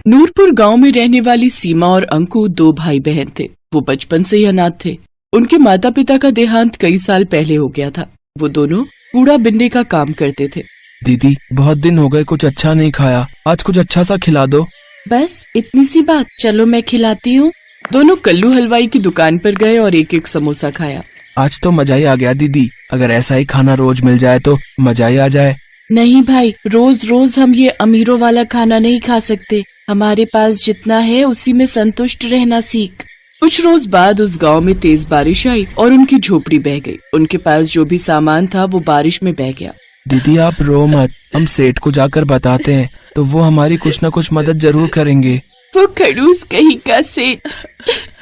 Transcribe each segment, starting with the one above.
नूरपुर गांव में रहने वाली सीमा और अंकु दो भाई बहन थे। वो बचपन से ही अनाथ थे। उनके माता पिता का देहांत कई साल पहले हो गया था। वो दोनों कूड़ा बिनने का काम करते थे। दीदी, बहुत दिन हो गए, कुछ अच्छा नहीं खाया, आज कुछ अच्छा सा खिला दो। बस इतनी सी बात, चलो मैं खिलाती हूँ। दोनों कल्लू हलवाई की दुकान पर गए और एक एक समोसा खाया। आज तो मजा ही आ गया दीदी, अगर ऐसा ही खाना रोज मिल जाए तो मजा ही आ जाए। नहीं भाई, रोज रोज हम ये अमीरों वाला खाना नहीं खा सकते। हमारे पास जितना है उसी में संतुष्ट रहना सीख। कुछ रोज बाद उस गांव में तेज बारिश आई और उनकी झोपड़ी बह गई। उनके पास जो भी सामान था वो बारिश में बह गया। दीदी आप रो मत, हम सेठ को जाकर बताते हैं तो वो हमारी कुछ न कुछ मदद जरूर करेंगे। वो खड़ूस कहीं का सेठ,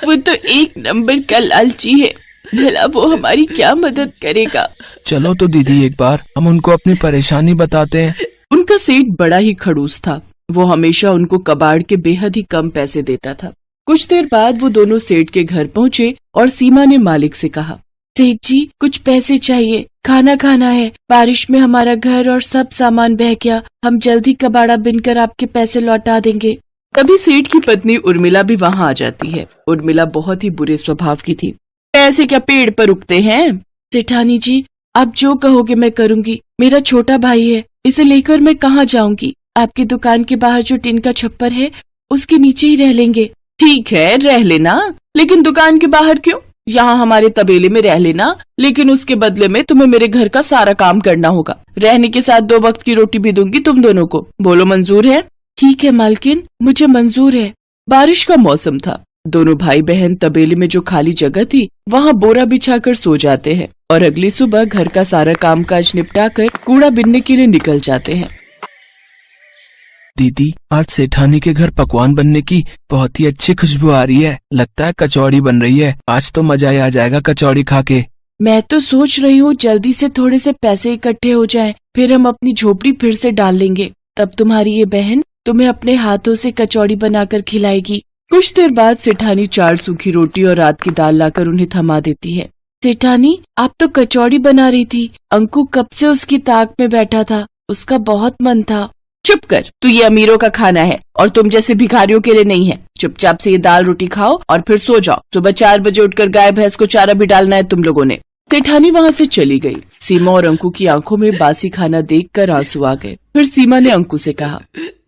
वो तो एक नंबर का लालची है। भला वो हमारी क्या मदद करेगा। चलो तो दीदी एक बार हम उनको अपनी परेशानी बताते हैं। उनका सेठ बड़ा ही खड़ूस था। वो हमेशा उनको कबाड़ के बेहद ही कम पैसे देता था। कुछ देर बाद वो दोनों सेठ के घर पहुँचे और सीमा ने मालिक से कहा, सेठ जी कुछ पैसे चाहिए, खाना खाना है। बारिश में हमारा घर और सब सामान बह गया। हम जल्दी कबाड़ा बिनकर आपके पैसे लौटा देंगे। तभी सेठ की पत्नी उर्मिला भी वहाँ आ जाती है। उर्मिला बहुत ही बुरे स्वभाव की थी। पैसे क्या पेड़ पर उगते हैं? सेठानी जी आप जो कहोगे मैं करूँगी। मेरा छोटा भाई है, इसे लेकर मैं कहाँ जाऊँगी। आपकी दुकान के बाहर जो टिन का छप्पर है उसके नीचे ही रह लेंगे। ठीक है रह लेना, लेकिन दुकान के बाहर क्यों? यहाँ हमारे तबेले में रह लेना, लेकिन उसके बदले में तुम्हें मेरे घर का सारा काम करना होगा। रहने के साथ 2 वक्त की रोटी भी दूंगी तुम दोनों को। बोलो मंजूर है? ठीक है मालकिन, मुझे मंजूर है। बारिश का मौसम था। दोनों भाई बहन तबेले में जो खाली जगह थी वहाँ बोरा बिछाकर सो जाते हैं और अगली सुबह घर का सारा कामकाज निपटाकर कूड़ा बिनने के लिए निकल जाते हैं। दीदी आज सेठानी के घर पकवान बनने की बहुत ही अच्छी खुशबू आ रही है। लगता है कचौड़ी बन रही है। आज तो मजा ही आ जाएगा कचौड़ी खा के। मैं तो सोच रही हूँ जल्दी से थोड़े से पैसे इकट्ठे हो जाएं, फिर हम अपनी झोपड़ी फिर से डाल लेंगे। तब तुम्हारी ये बहन तुम्हें अपने हाथों से कचौड़ी बनाकर खिलाएगी। कुछ देर बाद सेठानी 4 सूखी रोटी और रात की दाल लाकर उन्हें थमा देती है। सेठानी आप तो कचौड़ी बना रही थी। अंकु कब से उसकी ताक में बैठा था, उसका बहुत मन था। चुप कर, तू ये अमीरों का खाना है और तुम जैसे भिखारियों के लिए नहीं है। चुपचाप से ये दाल रोटी खाओ और फिर सो जाओ। सुबह 4 बजे उठकर गाय भैंस को चारा भी डालना है तुम लोगों ने। सेठानी वहाँ से चली गई। सीमा और अंकु की आंखों में बासी खाना देखकर आंसू आ गए। फिर सीमा ने अंकु से कहा,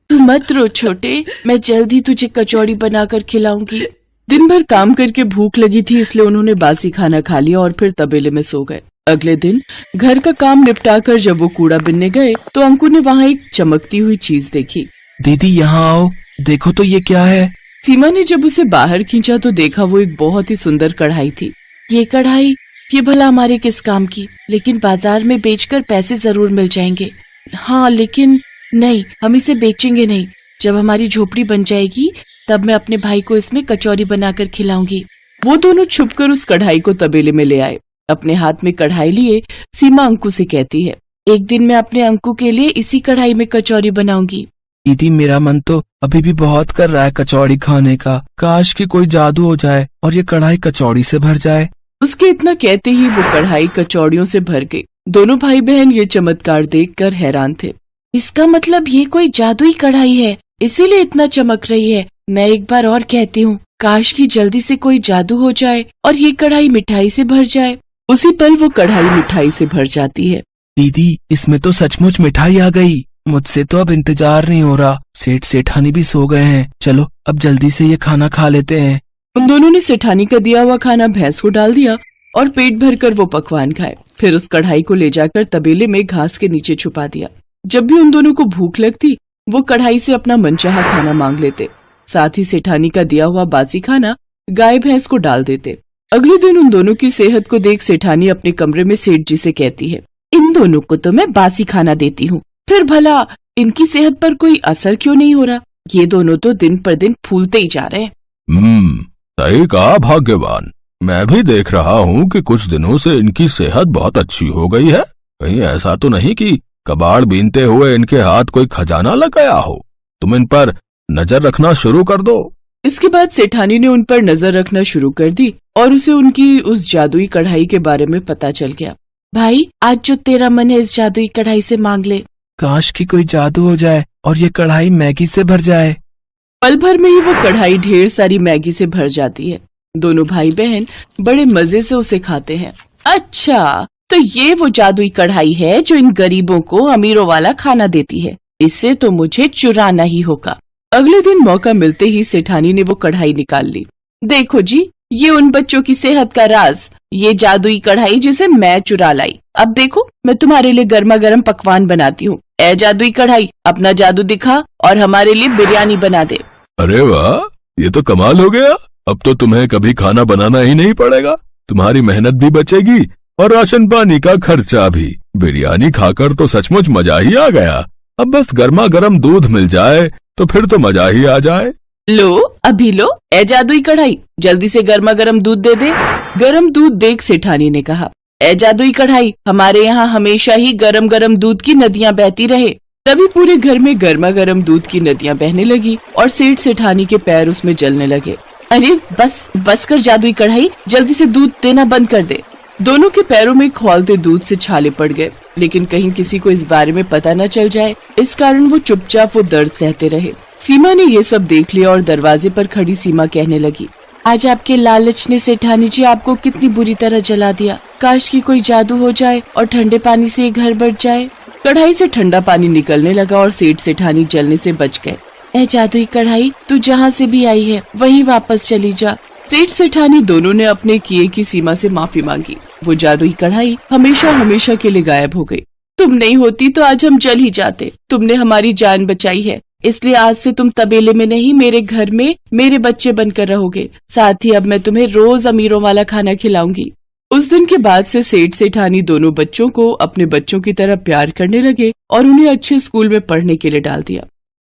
तू मत रो छोटे, मैं जल्दी तुझे कचौड़ी बनाकर खिलाऊंगी। दिन भर काम करके भूख लगी थी, इसलिए उन्होंने बासी खाना खा लिया और फिर तबेले में सो गए। अगले दिन घर का काम निपटाकर जब वो कूड़ा बिनने गए तो अंकु ने वहाँ एक चमकती हुई चीज देखी। दीदी यहाँ आओ, देखो तो ये क्या है। सीमा ने जब उसे बाहर खींचा तो देखा वो एक बहुत ही सुंदर कढ़ाई थी। ये कढ़ाई, ये भला हमारे किस काम की? लेकिन बाजार में बेचकर पैसे जरूर मिल जाएंगे। हाँ लेकिन नहीं, हम इसे बेचेंगे नहीं। जब हमारी झोपड़ी बन जाएगी तब मैं अपने भाई को इसमें कचौरी बनाकर खिलाऊंगी। वो दोनों छुपकर उस कढ़ाई को तबेले में ले आए। अपने हाथ में कढ़ाई लिए सीमा अंकु से कहती है, एक दिन मैं अपने अंकु के लिए इसी कढ़ाई में कचौरी बनाऊंगी। दीदी मेरा मन तो अभी भी बहुत कर रहा है कचौड़ी खाने का। काश कि कोई जादू हो जाए और ये कढ़ाई कचौड़ी से भर जाए। उसके इतना कहते ही वो कढ़ाई कचौड़ियों से भर गई। दोनों भाई बहन ये चमत्कार देखकर हैरान थे। इसका मतलब ये कोई जादुई कढ़ाई है, इसीलिए इतना चमक रही है। मैं एक बार और कहती हूँ, काश की जल्दी से कोई जादू हो जाए और ये कढ़ाई मिठाई से भर जाए। उसी पल वो कढ़ाई मिठाई से भर जाती है। दीदी इसमें तो सचमुच मिठाई आ गई। मुझसे तो अब इंतजार नहीं हो रहा। सेठ सेठानी भी सो गए हैं। चलो अब जल्दी से ये खाना खा लेते हैं। उन दोनों ने सेठानी का दिया हुआ खाना भैंस को डाल दिया और पेट भरकर वो पकवान खाए। फिर उस कढ़ाई को ले जाकर तबेले में घास के नीचे छुपा दिया। जब भी उन दोनों को भूख लगती वो कढ़ाई से अपना मनचाहा खाना मांग लेते। साथ ही सेठानी का दिया हुआ बासी खाना गाय भैंस को डाल देते। अगले दिन उन दोनों की सेहत को देख सेठानी अपने कमरे में सेठ जी से कहती है, इन दोनों को तो मैं बासी खाना देती हूँ, फिर भला इनकी सेहत पर कोई असर क्यों नहीं हो रहा? ये दोनों तो दिन पर दिन फूलते ही जा रहे हैं। सही कहा भाग्यवान। मैं भी देख रहा हूँ कि कुछ दिनों से इनकी सेहत बहुत अच्छी हो गई है। कहीं ऐसा तो नहीं कि कबाड़ बीनते हुए इनके हाथ कोई खजाना लग गया हो। तुम इन पर नजर रखना शुरू कर दो। इसके बाद सेठानी ने उन पर नजर रखना शुरू कर दी और उसे उनकी उस जादुई कढ़ाई के बारे में पता चल गया। भाई आज जो तेरा मन है इस जादुई कढ़ाई से मांग ले। काश कि कोई जादू हो जाए और ये कढ़ाई मैगी से भर जाए। पल भर में ही वो कढ़ाई ढेर सारी मैगी से भर जाती है। दोनों भाई बहन बड़े मजे से उसे खाते हैं। अच्छा, तो ये वो जादुई कढ़ाई है जो इन गरीबों को अमीरों वाला खाना देती है। इससे तो मुझे चुराना ही होगा। अगले दिन मौका मिलते ही सेठानी ने वो कढ़ाई निकाल ली। देखो जी, ये उन बच्चों की सेहत का राज, ये जादुई कढ़ाई जिसे मैं चुरा लाई। अब देखो, मैं तुम्हारे लिए गर्मा गर्म पकवान बनाती हूँ। ए जादुई कढ़ाई, अपना जादू दिखा और हमारे लिए बिरयानी बना दे। अरे वाह, ये तो कमाल हो गया। अब तो तुम्हें कभी खाना बनाना ही नहीं पड़ेगा। तुम्हारी मेहनत भी बचेगी और राशन पानी का खर्चा भी। बिरयानी खाकर तो सचमुच मजा ही आ गया। अब बस गर्मा गर्म दूध मिल जाए तो फिर तो मजा ही आ जाए। लो, अभी लो। ए जादुई कढ़ाई, जल्दी से गर्मा गर्म दूध दे दे। गरम दूध देख सेठानी ने कहा, ए जादुई कढ़ाई, हमारे यहाँ हमेशा ही गरम गरम दूध की नदियाँ बहती रहे। तभी पूरे घर में गर्मा गर्म दूध की नदियाँ बहने लगी और सेठ सेठानी के पैर उसमें जलने लगे। अरे बस कर जादुई कढ़ाई, जल्दी से दूध देना बंद कर दे। दोनों के पैरों में खौलते दूध से छाले पड़ गए, लेकिन कहीं किसी को इस बारे में पता न चल जाए, इस कारण वो चुपचाप वो दर्द सहते रहे। सीमा ने ये सब देख लिया और दरवाजे पर खड़ी सीमा कहने लगी, आज आपके लालच ने सेठानी जी आपको कितनी बुरी तरह जला दिया। काश की कोई जादू हो जाए और ठंडे पानी से ये घर बढ़ जाए। कढ़ाई से ठंडा पानी निकलने लगा और सेठ सेठानी जलने से बच गए। ए जादुई कढ़ाई, तू जहाँ से भी आई है वहीं वापस चली जा। सेठ सेठानी दोनों ने अपने किए की सीमा से माफी मांगी। वो जादुई कढ़ाई हमेशा हमेशा के लिए गायब हो गई। तुम नहीं होती तो आज हम जल ही जाते। तुमने हमारी जान बचाई है, इसलिए आज से तुम तबेले में नहीं, मेरे घर में मेरे बच्चे बनकर रहोगे। साथ ही अब मैं तुम्हें रोज अमीरों वाला खाना खिलाऊंगी। उस दिन के बाद से सेठ सेठानी दोनों बच्चों को अपने बच्चों की तरह प्यार करने लगे और उन्हें अच्छे स्कूल में पढ़ने के लिए डाल दिया।